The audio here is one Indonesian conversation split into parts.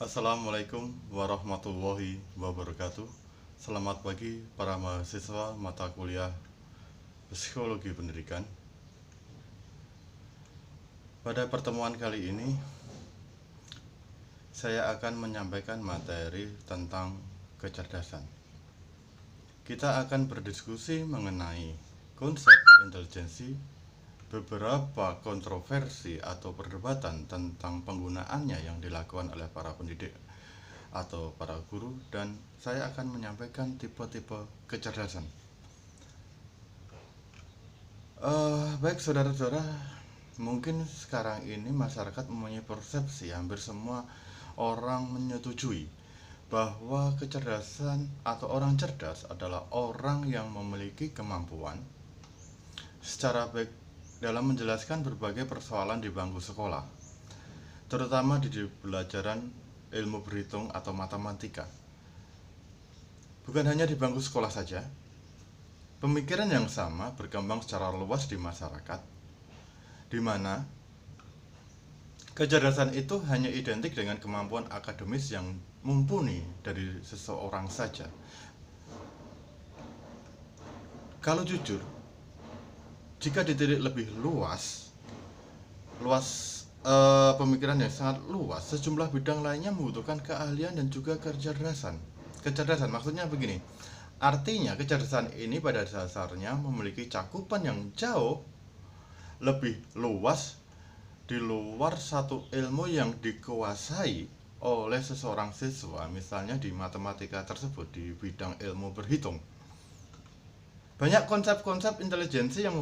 Assalamualaikum warahmatullahi wabarakatuh. Selamat pagi para mahasiswa mata kuliah Psikologi Pendidikan. Pada pertemuan kali ini, saya akan menyampaikan materi tentang kecerdasan. Kita akan berdiskusi mengenai konsep intelijensi, beberapa kontroversi atau perdebatan tentang penggunaannya yang dilakukan oleh para pendidik atau para guru, dan saya akan menyampaikan tipe-tipe kecerdasan. Baik saudara-saudara, mungkin sekarang ini masyarakat mempunyai persepsi, hampir semua orang menyetujui bahwa kecerdasan atau orang cerdas adalah orang yang memiliki kemampuan secara baik dalam menjelaskan berbagai persoalan di bangku sekolah, terutama di pelajaran ilmu berhitung atau matematika. Bukan hanya di bangku sekolah saja, pemikiran yang sama berkembang secara luas di masyarakat, di mana kecerdasan itu hanya identik dengan kemampuan akademis yang mumpuni dari seseorang saja. Kalau jujur, jika ditilik lebih luas pemikiran yang sangat luas, sejumlah bidang lainnya membutuhkan keahlian dan juga kecerdasan. Kecerdasan maksudnya begini, artinya kecerdasan ini pada dasarnya memiliki cakupan yang jauh lebih luas di luar satu ilmu yang dikuasai oleh seseorang siswa, misalnya di matematika tersebut, di bidang ilmu berhitung. Banyak konsep-konsep intelijensi yang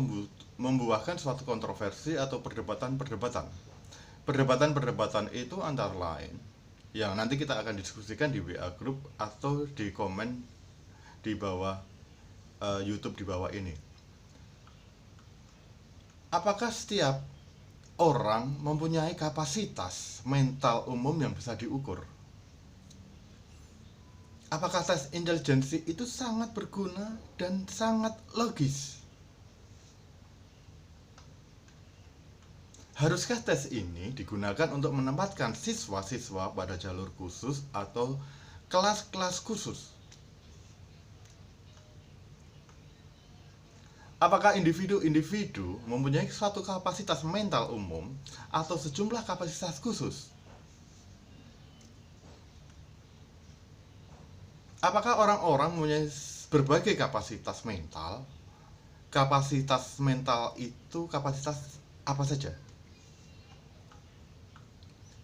membuahkan suatu kontroversi atau perdebatan-perdebatan. Perdebatan-perdebatan itu antara lain yang nanti kita akan diskusikan di WA Group atau di komen di bawah YouTube di bawah ini. Apakah setiap orang mempunyai kapasitas mental umum yang bisa diukur? Apakah tes intelijensi itu sangat berguna dan sangat logis? Haruskah tes ini digunakan untuk menempatkan siswa-siswa pada jalur khusus atau kelas-kelas khusus? Apakah individu-individu mempunyai suatu kapasitas mental umum atau sejumlah kapasitas khusus? Apakah orang-orang mempunyai berbagai kapasitas mental? Kapasitas mental itu kapasitas apa saja?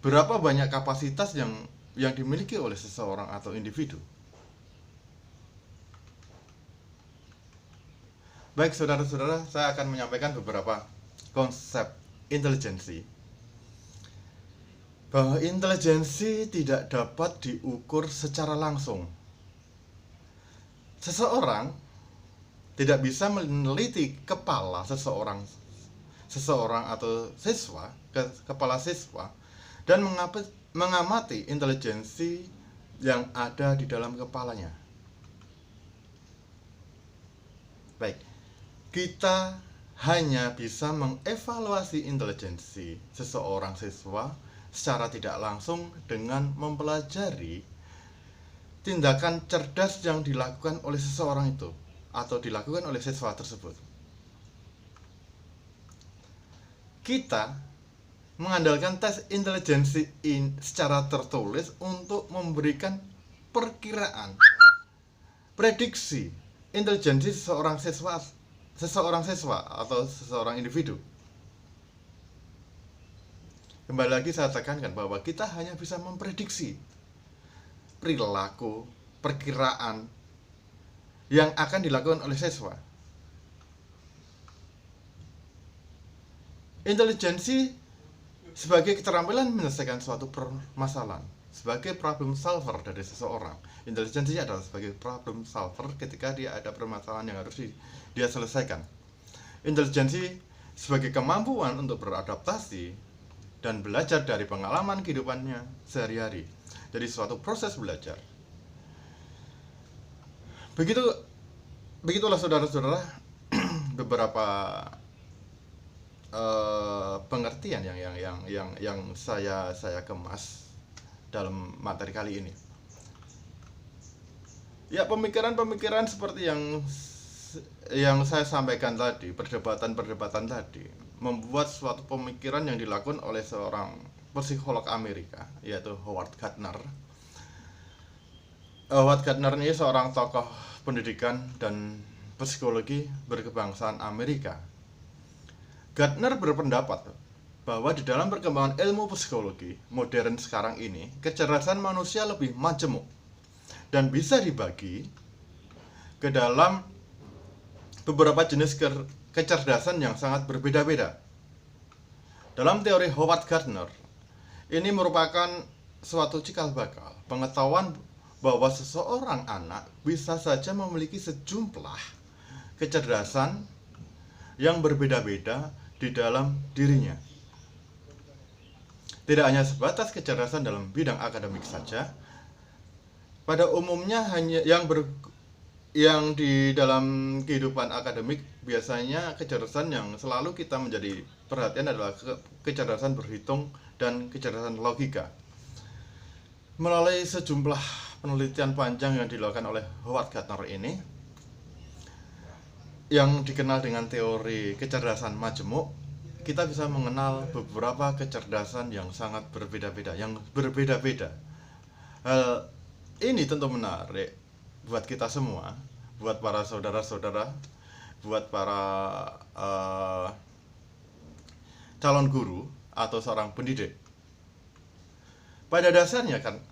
Berapa banyak kapasitas yang dimiliki oleh seseorang atau individu? Baik saudara-saudara, saya akan menyampaikan beberapa konsep intelijensi. Bahwa intelijensi tidak dapat diukur secara langsung. Seseorang tidak bisa meneliti kepala seseorang atau siswa, kepala siswa, dan mengamati intelijensi yang ada di dalam kepalanya. Baik, kita hanya bisa mengevaluasi intelijensi seseorang siswa secara tidak langsung dengan mempelajari tindakan cerdas yang dilakukan oleh seseorang itu atau dilakukan oleh siswa tersebut. Kita mengandalkan tes intelijensi secara tertulis untuk memberikan perkiraan, prediksi intelijensi seseorang siswa atau seseorang individu. Kembali lagi saya tekankan bahwa kita hanya bisa memprediksi perilaku, perkiraan yang akan dilakukan oleh siswa. Intelijensi sebagai keterampilan menyelesaikan suatu permasalahan, sebagai problem solver dari seseorang. Intelijensi adalah sebagai problem solver ketika dia ada permasalahan yang harus dia selesaikan. Intelijensi sebagai kemampuan untuk beradaptasi dan belajar dari pengalaman kehidupannya sehari-hari. Jadi suatu proses belajar. Begitulah saudara-saudara beberapa pengertian yang saya kemas dalam materi kali ini. Ya, pemikiran-pemikiran seperti yang saya sampaikan tadi, perdebatan-perdebatan tadi, membuat suatu pemikiran yang dilakukan oleh seorang psikolog Amerika, yaitu Howard Gardner. Howard Gardner ini seorang tokoh pendidikan dan psikologi berkebangsaan Amerika. Gardner berpendapat bahwa di dalam perkembangan ilmu psikologi modern sekarang ini, kecerdasan manusia lebih majemuk dan bisa dibagi ke dalam beberapa jenis kecerdasan yang sangat berbeda-beda. Dalam teori Howard Gardner, ini merupakan suatu cikal bakal pengetahuan bahwa seseorang anak bisa saja memiliki sejumlah kecerdasan yang berbeda-beda di dalam dirinya. Tidak hanya sebatas kecerdasan dalam bidang akademik saja. Pada umumnya hanya yang di dalam kehidupan akademik biasanya kecerdasan yang selalu kita menjadi perhatian adalah kecerdasan berhitung dan kecerdasan logika. Melalui sejumlah penelitian panjang yang dilakukan oleh Howard Gardner ini, yang dikenal dengan teori kecerdasan majemuk, kita bisa mengenal beberapa kecerdasan yang sangat berbeda-beda, Hal ini tentu menarik buat kita semua, buat para saudara-saudara, buat para calon guru atau seorang pendidik. Pada dasarnya kan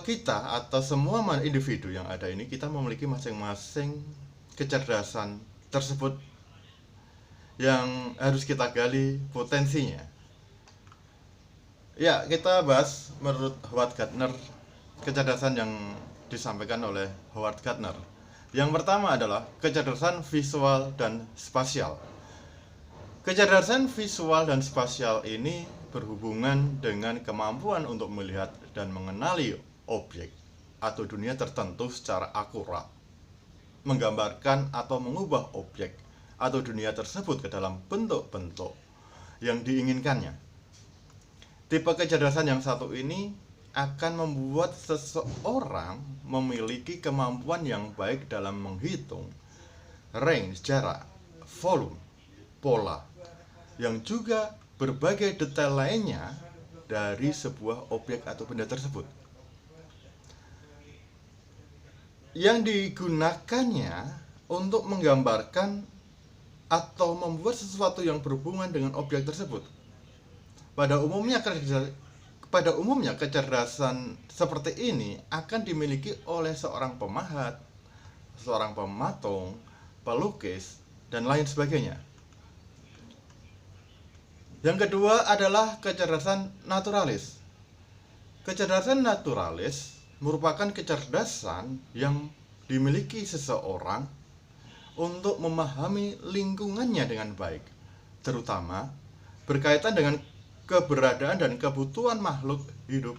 kita atau semua individu yang ada ini, kita memiliki masing-masing kecerdasan tersebut yang harus kita gali potensinya. Ya, kita bahas menurut Howard Gardner kecerdasan yang disampaikan oleh Howard Gardner. Yang pertama adalah kecerdasan visual dan spasial. Kecerdasan visual dan spasial ini berhubungan dengan kemampuan untuk melihat dan mengenali objek atau dunia tertentu secara akurat, menggambarkan atau mengubah objek atau dunia tersebut ke dalam bentuk-bentuk yang diinginkannya. Tipe kecerdasan yang satu ini akan membuat seseorang memiliki kemampuan yang baik dalam menghitung range, jarak, volume, pola, yang juga berbagai detail lainnya dari sebuah objek atau benda tersebut. Yang digunakannya untuk menggambarkan atau membuat sesuatu yang berhubungan dengan objek tersebut. Pada umumnya kecerdasan seperti ini akan dimiliki oleh seorang pemahat, seorang pematung, pelukis, dan lain sebagainya. Yang kedua adalah kecerdasan naturalis. Kecerdasan naturalis merupakan kecerdasan yang dimiliki seseorang untuk memahami lingkungannya dengan baik, terutama berkaitan dengan keberadaan dan kebutuhan makhluk hidup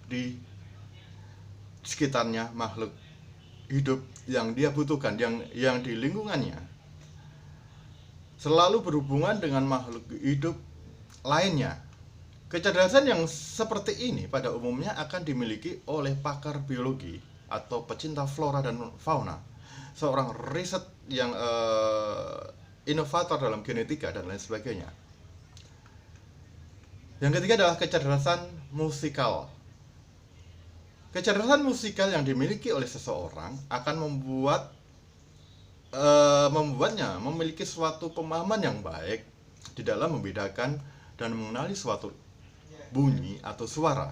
di sekitarnya, makhluk hidup yang dia butuhkan, yang di lingkungannya, selalu berhubungan dengan makhluk hidup lainnya. Kecerdasan yang seperti ini pada umumnya akan dimiliki oleh pakar biologi atau pecinta flora dan fauna, seorang riset yang inovator dalam genetika dan lain sebagainya. Yang ketiga adalah kecerdasan musikal. Kecerdasan musikal yang dimiliki oleh seseorang akan membuatnya memiliki suatu pemahaman yang baik di dalam membedakan dan mengenali suatu bunyi atau suara.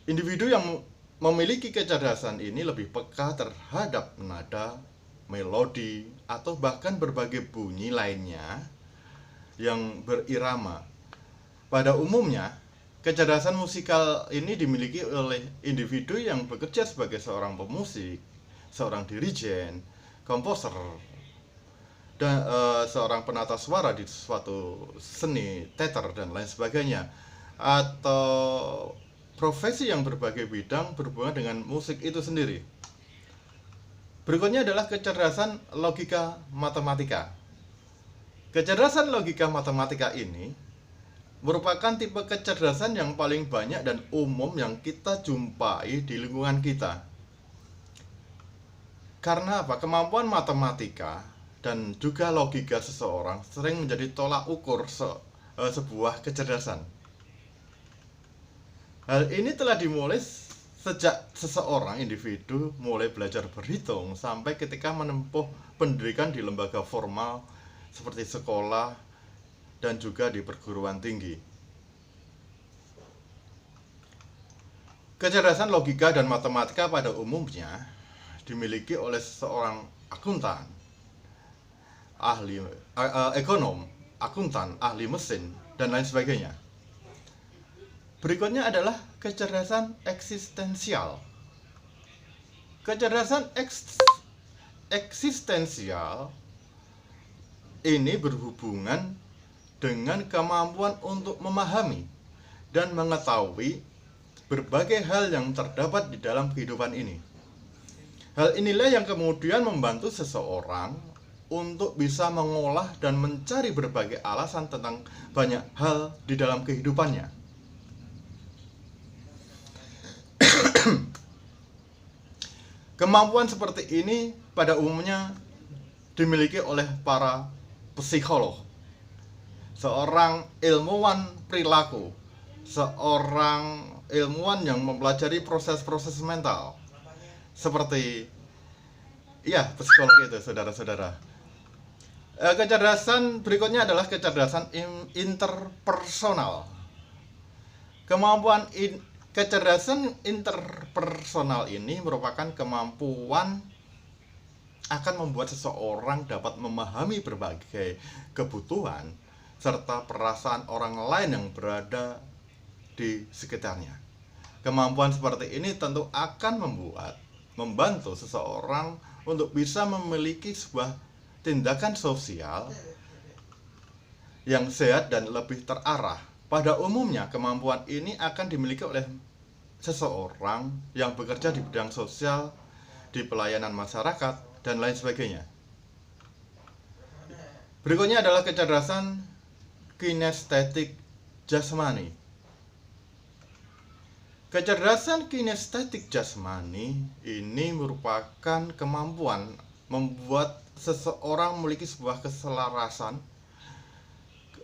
Individu yang memiliki kecerdasan ini lebih peka terhadap nada, melodi, atau bahkan berbagai bunyi lainnya yang berirama. Pada umumnya, kecerdasan musikal ini dimiliki oleh individu yang bekerja sebagai seorang pemusik, seorang dirijen, komposer, dan seorang penata suara di suatu seni, teater, dan lain sebagainya, atau profesi yang berbagai bidang berhubungan dengan musik itu sendiri. Berikutnya adalah kecerdasan logika matematika. Kecerdasan logika matematika ini merupakan tipe kecerdasan yang paling banyak dan umum yang kita jumpai di lingkungan kita. Karena apa? Kemampuan matematika dan juga logika seseorang sering menjadi tolak ukur sebuah kecerdasan. Hal ini telah dimulai sejak seseorang individu mulai belajar berhitung sampai ketika menempuh pendidikan di lembaga formal seperti sekolah dan juga di perguruan tinggi. Kecerdasan logika dan matematika pada umumnya dimiliki oleh seorang akuntan, ahli ekonom, akuntan, ahli mesin, dan lain sebagainya. Berikutnya adalah kecerdasan eksistensial. Kecerdasan eksistensial ini berhubungan dengan kemampuan untuk memahami dan mengetahui berbagai hal yang terdapat di dalam kehidupan ini. Hal inilah yang kemudian membantu seseorang untuk bisa mengolah dan mencari berbagai alasan tentang banyak hal di dalam kehidupannya. Kemampuan seperti ini pada umumnya dimiliki oleh para psikolog, seorang ilmuwan perilaku, seorang ilmuwan yang mempelajari proses-proses mental, seperti psikolog itu, saudara-saudara. Kecerdasan berikutnya adalah kecerdasan interpersonal. Kecerdasan interpersonal ini merupakan kemampuan akan membuat seseorang dapat memahami berbagai kebutuhan serta perasaan orang lain yang berada di sekitarnya. Kemampuan seperti ini tentu akan membantu seseorang untuk bisa memiliki sebuah tindakan sosial yang sehat dan lebih terarah. Pada umumnya, kemampuan ini akan dimiliki oleh seseorang yang bekerja di bidang sosial, di pelayanan masyarakat, dan lain sebagainya. Berikutnya adalah kecerdasan kinestetik jasmani. Kecerdasan kinestetik jasmani ini merupakan kemampuan membuat seseorang memiliki sebuah keselarasan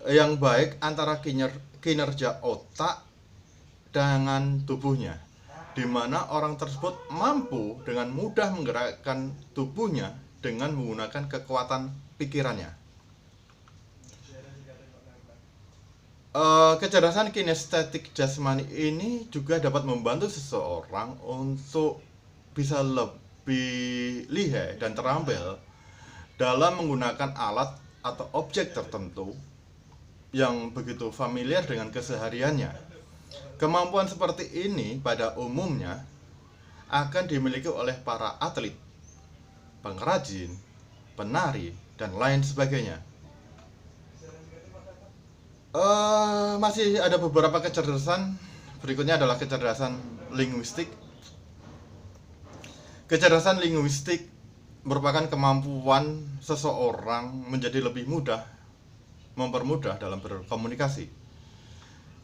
yang baik antara kinerja otak dengan tubuhnya, di mana orang tersebut mampu dengan mudah menggerakkan tubuhnya dengan menggunakan kekuatan pikirannya. Kecerdasan kinestetik jasmani ini juga dapat membantu seseorang untuk bisa lebih lihai dan terampil dalam menggunakan alat atau objek tertentu yang begitu familiar dengan kesehariannya. Kemampuan seperti ini pada umumnya akan dimiliki oleh para atlet, pengrajin, penari, dan lain sebagainya. Masih ada beberapa kecerdasan. Berikutnya adalah kecerdasan linguistik. Kecerdasan linguistik merupakan kemampuan seseorang menjadi lebih mempermudah dalam berkomunikasi,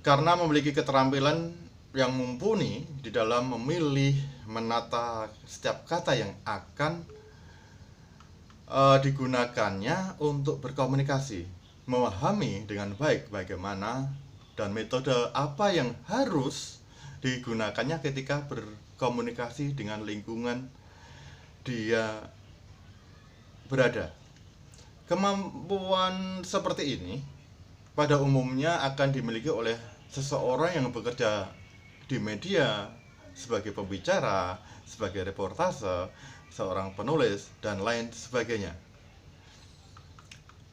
karena memiliki keterampilan yang mumpuni di dalam memilih, menata setiap kata yang akan digunakannya untuk berkomunikasi, memahami dengan baik bagaimana dan metode apa yang harus digunakannya ketika berkomunikasi dengan lingkungan dia berada. Kemampuan seperti ini pada umumnya akan dimiliki oleh seseorang yang bekerja di media sebagai pembicara, sebagai reportase, seorang penulis, dan lain sebagainya.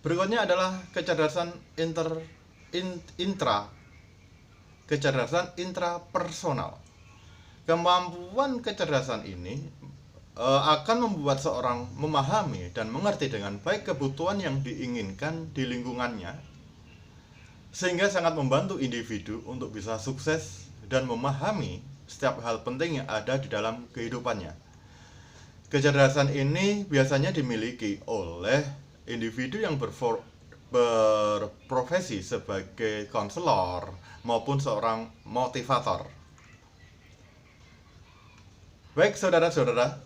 Berikutnya adalah kecerdasan kecerdasan intrapersonal. Kemampuan kecerdasan ini akan membuat seorang memahami dan mengerti dengan baik kebutuhan yang diinginkan di lingkungannya, sehingga sangat membantu individu untuk bisa sukses dan memahami setiap hal penting yang ada di dalam kehidupannya. Kecerdasan ini biasanya dimiliki oleh individu yang berprofesi sebagai konselor maupun seorang motivator. Baik saudara-saudara,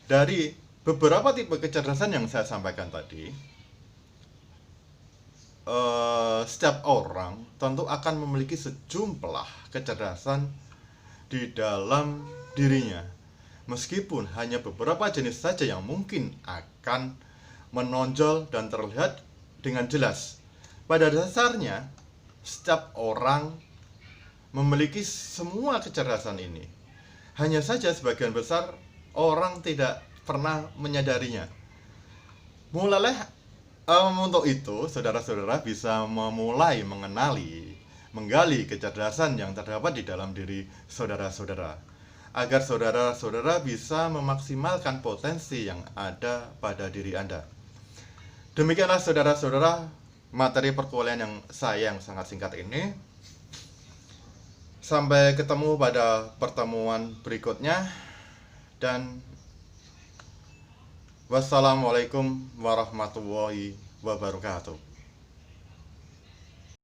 dari beberapa tipe kecerdasan yang saya sampaikan tadi, setiap orang tentu akan memiliki sejumlah kecerdasan di dalam dirinya. Meskipun hanya beberapa jenis saja yang mungkin akan menonjol dan terlihat dengan jelas. Pada dasarnya, setiap orang memiliki semua kecerdasan ini. Hanya saja sebagian besar orang tidak pernah menyadarinya. Mulailah untuk itu, saudara-saudara bisa memulai menggali kecerdasan yang terdapat di dalam diri saudara-saudara, agar saudara-saudara bisa memaksimalkan potensi yang ada pada diri Anda. Demikianlah saudara-saudara materi perkuliahan yang sangat singkat ini. Sampai ketemu pada pertemuan berikutnya, dan wassalamualaikum warahmatullahi wabarakatuh.